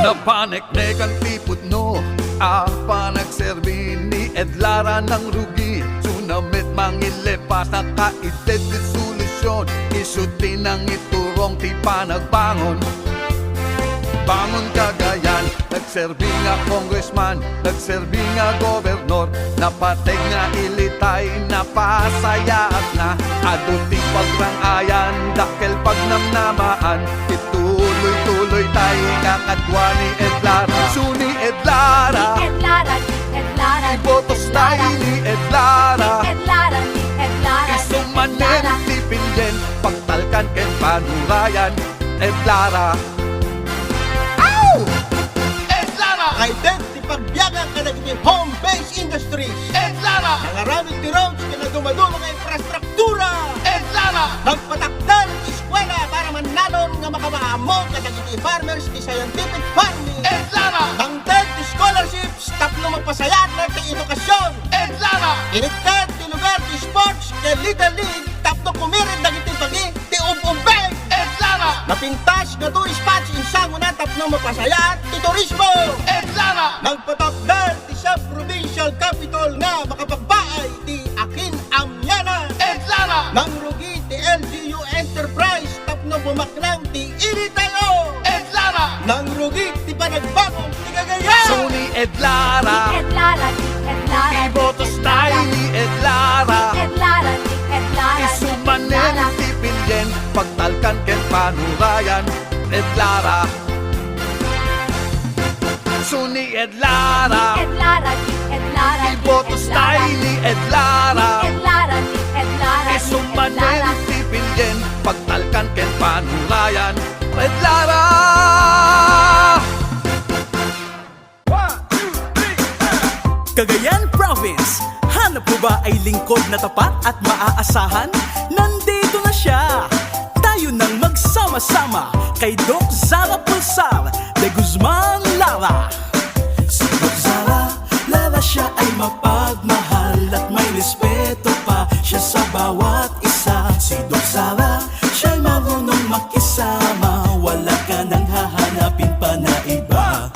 Napaneknekan tipudno apa nagserbi ni Edlara ng rugi. Tsunamit mangilepas na kaitet di solusyon. Isuti ng iturong ti panagbangon. Bangon Cagayan, nagserbi nga congressman, nagserbi nga gobernador. Napateg nga ilitay, napasayaat na. Aduting pagrangayan, dakkel pagnamnamaan. Ituloy-tuloy tayo nga kadwa ni Edlara. Suni Edlara, ibotos tayo ni Edlara. Isumanen ti Pilyen, pagtalkan ken panurayan. Edlara, Kaiden ti pagbiyagan ka naging home-based industries. Edlara, Nangaramid ti roads ka na dumaduma nga infrastruktura. Edlara, Nagpatakdan ti eskwela para manalon nga makamaamon ka naging farmers ti scientific farming. Edlara, Nangtag ti scholarships tapno magpasayat na ti edukasyon. Edlara, Iniktad ti lugar ti sports ti Little League tapno kumirid naging pagi ti umbeng. Edlara, Napintas nga to spots insang una tapno mapasayat ti turismo. Edlara, Nagpatakdan ti sub-provincial capital nga makapagbaay ti Akin Amyana. Edlara, Nang rugi ti LGU Enterprise tapno bumaklang ti Iritayo. Edlara, Nang rugi ti panagbagong ti Cagayan. Suni Edlara, ibotos tayo ni Edlara. Isumanen ti Pilyen, pagtalkan ken panurayan. Edlara, Suni Edlara, ibotos tayo ni Edlara. Isumanen ti Pilyen, pagtalkan ken panurayan. Edlara! Cagayan Province, hanap mo ba ay lingkod na tapat at maaasahan? Nandito na siya! Tayo nang magsama-sama kay Doc Zara Pulsar de Guzman Lara. Si Doc Lara siya ay mapagmahal at may respeto pa siya sa bawat isa. Si Doc Zara, siya'y marunong makisama, wala ka nang hahanapin pa na iba.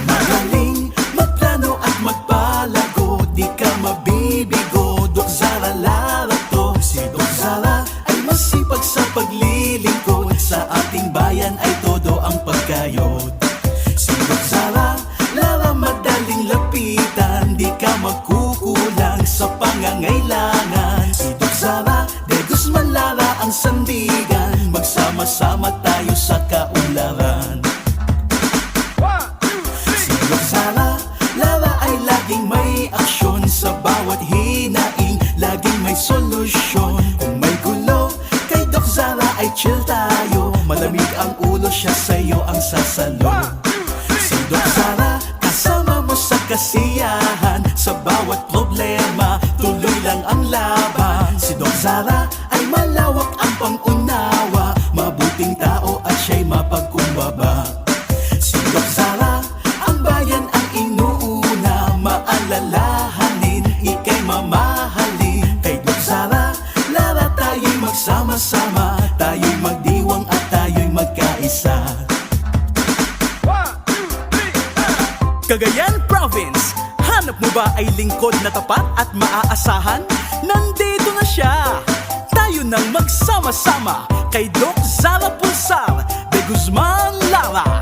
Magaling magplano at magpalago, di ka mabibigo. Doc Zara Lara to. Si Doc Zara ay masipag sa paglilingkod, sa ating bayan ay todo ang pagkayod. Si Doc Zara Lara madaling lapitan, di ka magkukulang sa pangangailangan. Si Doc Zara de Guzman Lara ang sandigan, magsama-sama tayo sa kaunlaran. Si Doc Zara Lara ay laging may aksyon, sa bawat hinaing laging may solusyon. Kung may gulo, kay Doc Zara ay chill tayo, malamig ang ulo, siya sa'yo ang sasalo. Si Doc Zara, kasama mo sa kasiyahan, sa bawat problema, tuloy lang ang laban. Si Doc Zara ay malawak ang pangunawa, mabuting tao at siya'y mapagkumbaba. Si Doc Zara, ang bayan ang inuuna, maalalahanin, ika'y mamahalin. Kay Doc Zara Lara tayo'y magsama-sama, tayo'y magdiwang at tayo'y magkaisa. Cagayan Province, hanap mo ba ay lingkod na tapat at maaasahan? Nandito na siya! Tayo nang magsama-sama kay Doc Zara Pulsar de Guzman Lara.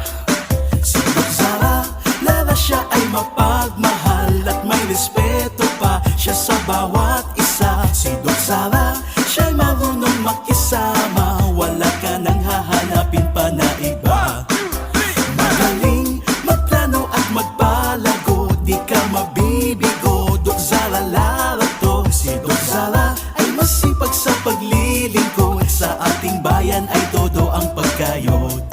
Si Doc Zara Lara siya ay mapagmahal at may respeto pa siya sa bawat isa. Si Doc Zara, siya'y marunong makisama, wala ka nang hahanapin pa na iba. Magaling magplano at magpalago, di ka mabibigo. Doc Zara Lara to. Si Doc Zara ay masipag sa paglilingkod, sa ating bayan ay todo ang pagkayod.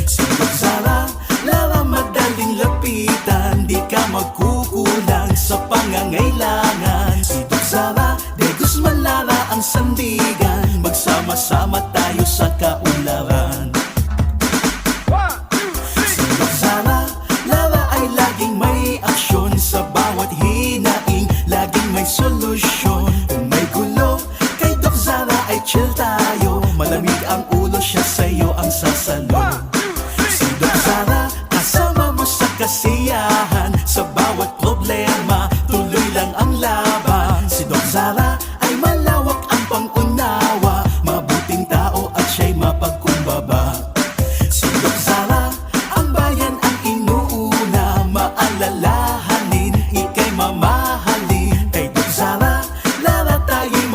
Si Doc Zara Lara madaling lapitan, di ka magkukulang sa pangangailangan. Si Doc Zara de Guzman Lara ang sandigan, magsama-sama tayo sa kaunlaran. Si Doc Zara Lara ay laging may aksyon, sa bawat hinaing laging may solusyon. Kung may gulo, kay Doc Zara ay chill tayo, malamig ang ulo, siya sa'yo ang sasalo. Si Doc Zara, kasama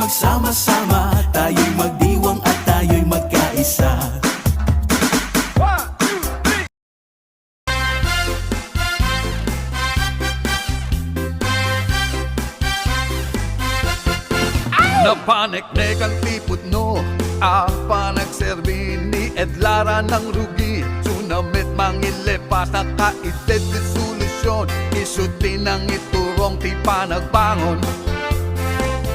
magsama-sama, tayo'y magdiwang at tayo'y magkaisa. Napaniknek ang tipod no, apa nagserbi ni Edlara ng rugi. Tsunamit mangilepas na kaided di solusyon, isuti ng iturong ti panagbangon.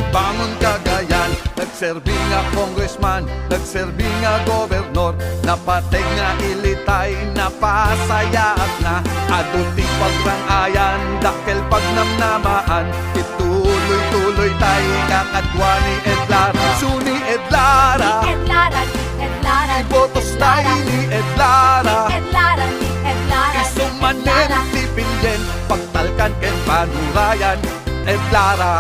Bangon Cagayan, nagserbi nga congressman, nagserbi nga gobernador, napateg nga ilitay, napasayat na aduti pagrangayan, dakkel pagnamnamaan, ituloy-tuloy tayo kakadwa ni Edlara. Suni Edlara, ibotos tayo ni Edlara, isumanen ti pilyen, pagtalkan ken panurayan, Edlara.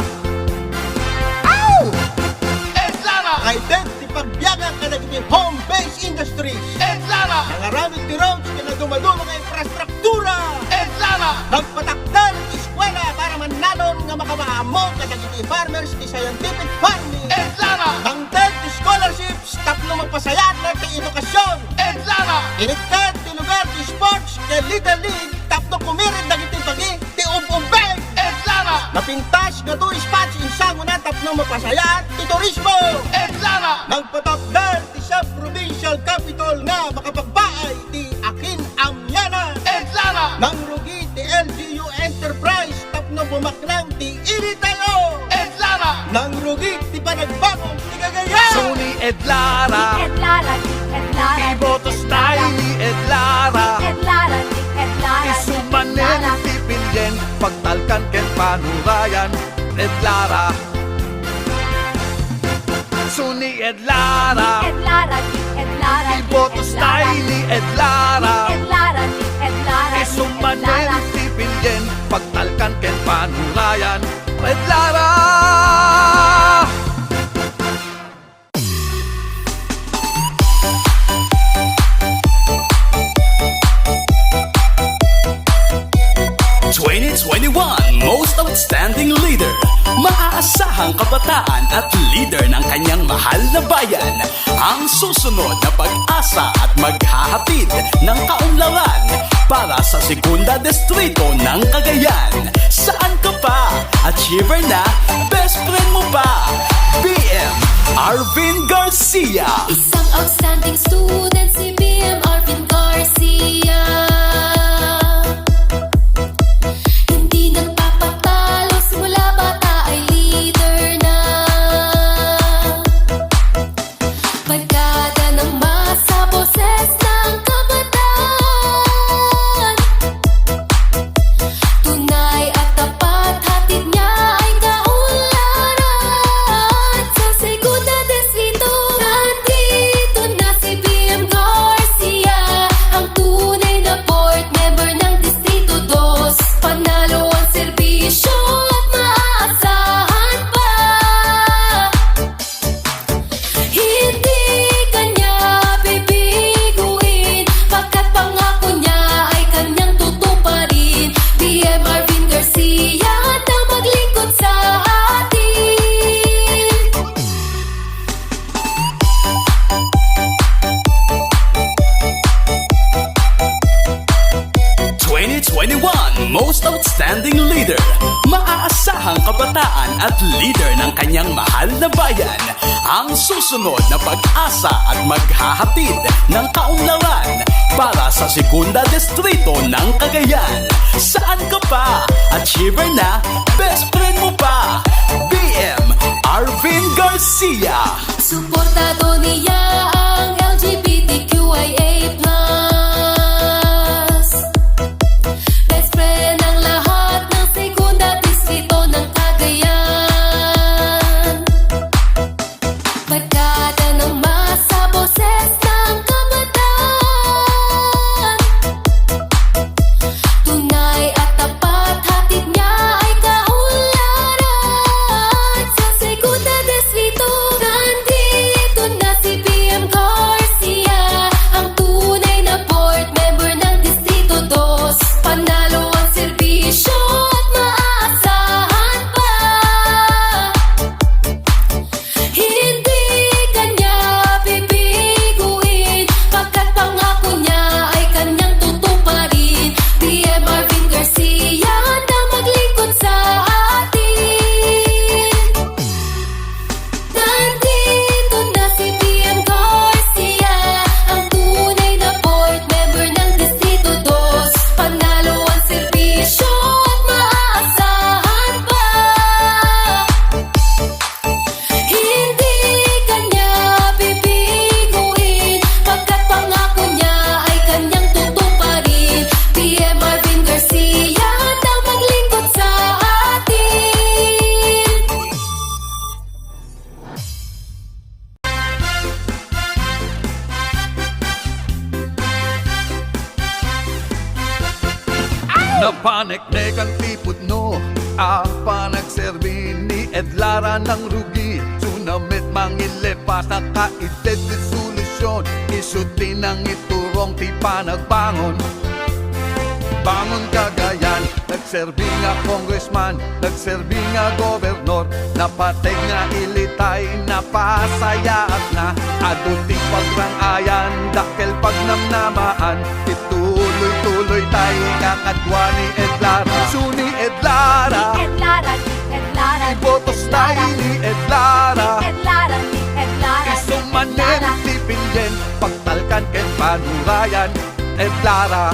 Identity pagbiyagan ka naging home-based industries. Edlara, Nangaramid ti roads ka na dumadulong nga infrastruktura. Edlara, Nagpatakdan ti eskwela para manalon nga makamaamong ka naging farmers ti scientific farming. Edlara, Tangtad ti scholarships tapno magpasayat na ti edukasyon. Edlara, Inikad ti lugar ti sports kay Little League tapno kumirid dagiti pagi ti umbeg. Edlara, Napintas nga to spots insang una tapno mapasayat ti turismo. Edlara, Nagpatakdan ti sub-provincial capital nga makapagbaay ti Akin Amyana. Edlara, Nang rugi ti LGU Enterprise tapno bumaknang ti Ilitayo. Edlara, Nang rugi ti panagbagong ti Cagayan. Suni Edlara, ibotos tayo ni Edlara, isumanen ti pilyen, pagtalkan ken panurayan, Edlara. Suni Edlara, ibotos tayo ni Edlara, isumanen ti pilyen, pagtalkan ken panurayan, Edlara. 2021 Most Outstanding Leader. Maaasahang kabataan at leader ng kanyang mahal na bayan. Ang susunod na pag-asa at maghahatid ng kaunlaran para sa Segunda Distrito ng Cagayan. Saan ka pa? Achiever na? Best friend mo pa? BM Arvin Garcia. Isang outstanding student si BM Arvin Garcia. Hindi nagpapatalo, simula bata ay leader na. Barkada ng masa, boses ng kabataan. Tunay at tapat, hatid niya ay kaunlaran. Sa Segunda Distrito, nandito na si BM Garcia, ang tunay na board member ng Distrito 2. Panalo ang serbisyo at maaasahan pa. Hindi kanya bibiguin, pagkat pangako niya ay kanyang tutuparin. BM Arvin Garcia, handang maglingkod sa atin. 2021 Most Outstanding Leader. Maaasahang kabataan at leader ng kanyang mahal na bayan. Ang susunod na pag-asa at maghahatid ng kaunlaran para sa Segunda Distrito ng Cagayan. Saan ka pa? Achiever na? Best friend mo pa? BM Arvin Garcia. Suportado niya ang LGBTQIA+. Best friend ang lahat ng Segunda Distrito ng Cagayan. Barkada ng masa, boses ng kabataan. Tunay at tapat, hatid niya ay kaunlaran. Sa Segunda Distrito, nandito na si BM Napaneknek ang tipudno, apa nagserbi ni Edlara ng rugi. Tsunamit mangilepas na kaitet di solusyon. Isuti ng iturong ti panagbangon. Bangon Cagayan, nagserbi nga congressman, nagserbi nga gobernador. Napateg nga ilitay, napasayat na. Aduting pagrangayan, dakkel pagnamnamaan. Ituloy-tuloy tayo kakadwa ni Edlara. Suni Edlara, ibotos tayo ni Edlara. Isumanen, tipilyen, pagtalkan ken panurayan. Edlara,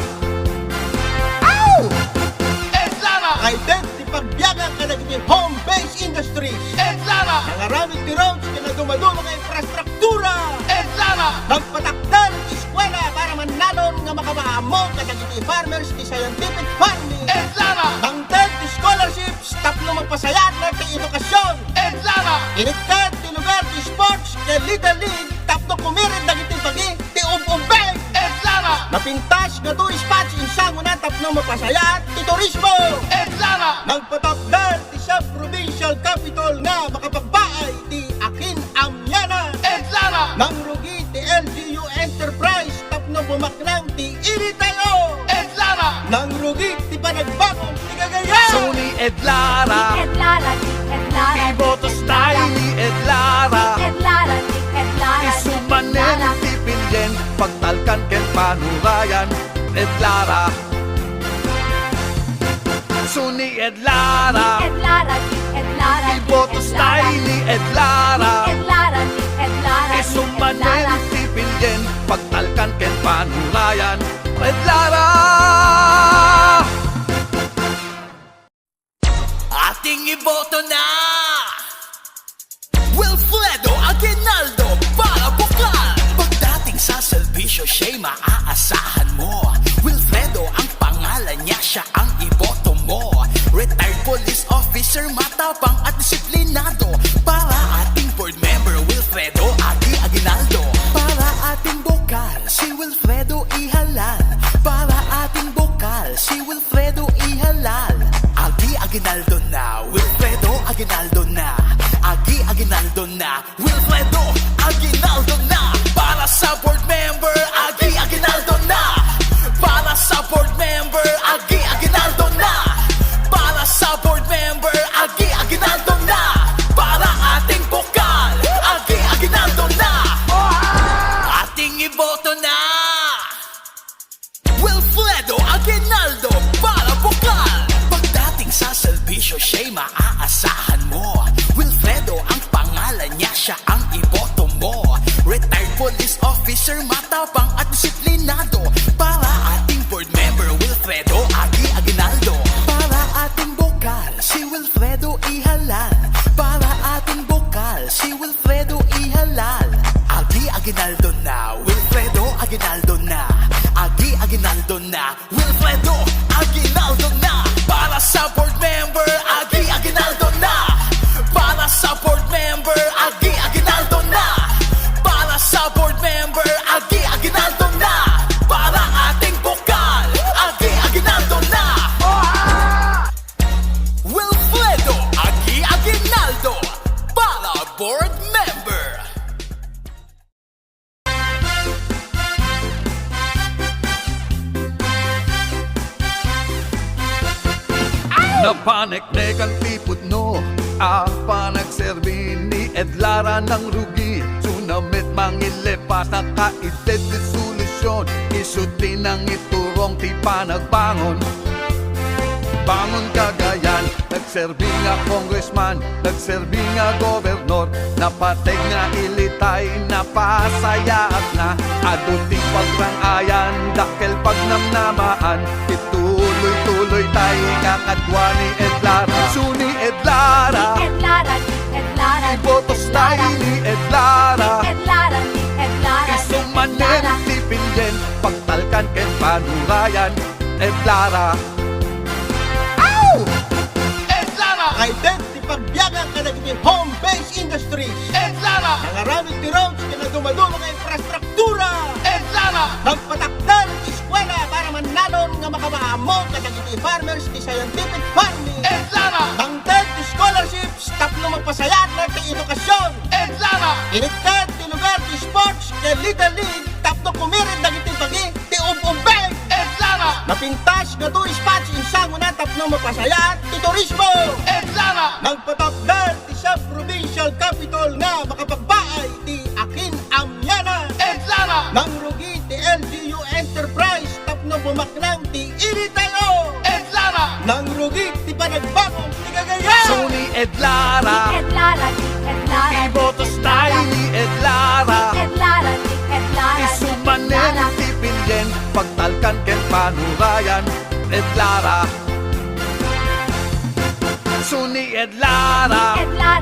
Identity pagbiyaga ka naging home-based industries. Edlara, Nangaramid ti roads ka na dumaduma nga infrastruktura. Edlara, Nagpatakdan eskwela para manalon nga makamaamong kadagiti farmers ti scientific farming. Edlara, Tangtad ti scholarships tapno magpasayat na ti edukasyon. Edlara, Inikad ti lugar ti sports ke Little League tapno kumirid dagiti pagi ti umbeng. Edlara, Napintas nga to spots insang una tapno mapasayat ti turismo. Edlara, Nagpatakdan ti sub-provincial capital nga makapagbaay ti Akin Amyana. Edlara, Nang rugi ti LGU Enterprise tapno bumaknang ti Iritayo. Edlara, Nang rugi ti panagbangon ti Cagayan. Suni Edlara, ibotos tayo ni Edlara. Isumanen, tipilyen, pagtalkan ken panurayan. Edlara, Suni Edlara, ibotos tayo ni Edlara. Isumanen, tipilyen, pagtalkan ken panurayan. Edlara, Ating iboto na Wilfredo Aguinaldo para buklan. Pagdating sa serbisyo siya'y maaasahan mo. Wilfredo ang pangalan niya, siya ang iboto mo. Retired police officer, matapang at disiplinado. Para ating board member Wilfredo Aguinaldo. Para ating bokal si Wilfredo Ihalal. Para ating bokal si Wilfredo Ihalal. Aguinaldo na, Wilfredo Aguinaldo na. Aguinaldo na, Wilfredo Aguinaldo na. Para sa board member, Aguinaldo na. Para sa board member, Aguinaldo na. Para sa board member, Aguinaldo na. Para ating bokal, Aguinaldo na. Ating iboto na Wilfredo Aguinaldo para bukal. Pagdating sa serbisyo siya'y maaasahan mo. Wilfredo ang pangalan niya, siya ang iboto mo. Retired police officer, matapang at disiplinado. Para ating board member Wilfredo Aguinaldo. Para ating bokal si Wilfredo Ihalal. Para ating bokal si Wilfredo Ihalal. Aguinaldo na, Wilfredo Aguinaldo na. Aguinaldo na, Wilfredo Aguinaldo na. Para sa board member, Aguinaldo na. Para sa board member, Aguinaldo na. Para sa board member, Aguinaldo na. Para ating bokal, Aguinaldo na. Wilfredo Aguinaldo para board member. Napaneknek ang tipudno, apa nagserbi ni Edlara ng rugi. Tsunamit mangilepas na kaitet di solusyon. Isuti ng iturong ti panagbangon. Bangon Cagayan, nagserbi nga congressman, nagserbi nga gobernador. Napateg nga ilitay, napasayat na. Aduting pagrangayan, dakkel pagnamnamaan. Ituloy-tuloy tayo kakadwa ni Edlara. Suni Edlara, ibotos tayo ni Edlara. Isumanen, tipilyen, pagtalkan ken panurayan. Edlara, Identity pagbiyaga ka naging home-based industries. Edlara, Nangaramid ti roads ka na dumaduma nga infrastruktura. Edlara, Nagpatakdan ti eskwela para manalon nga makamaamong kadagiti farmers ti scientific farming. Edlara! Nang 30 scholarships, tapno magpasayat na ti edukasyon. Edlara! Inikat ti lugar ti sports ke Little League, tapno kumirid dagiti pagi ti ububeng. Edlara! Napintas nga 2 spots insang una tapno magpasayat ti turismo. Edlara! Nagpatapdal ti sa provincial capital nga makapagbaay ti Akin Amyana. Edlara! Nang rugi ti LGU Enterprise tapno bumaknang ti Iritayo. Edlara! Nang rugi ti panagbangong ti Cagayan. Suni Edlara! Edlara, Edlara, Ibotos tayo ni Edlara! Edlara, Edlara, Isumanen ti pilyen, pagtalkan ken panurayan. Edlara! Suni Edlara! Edlara,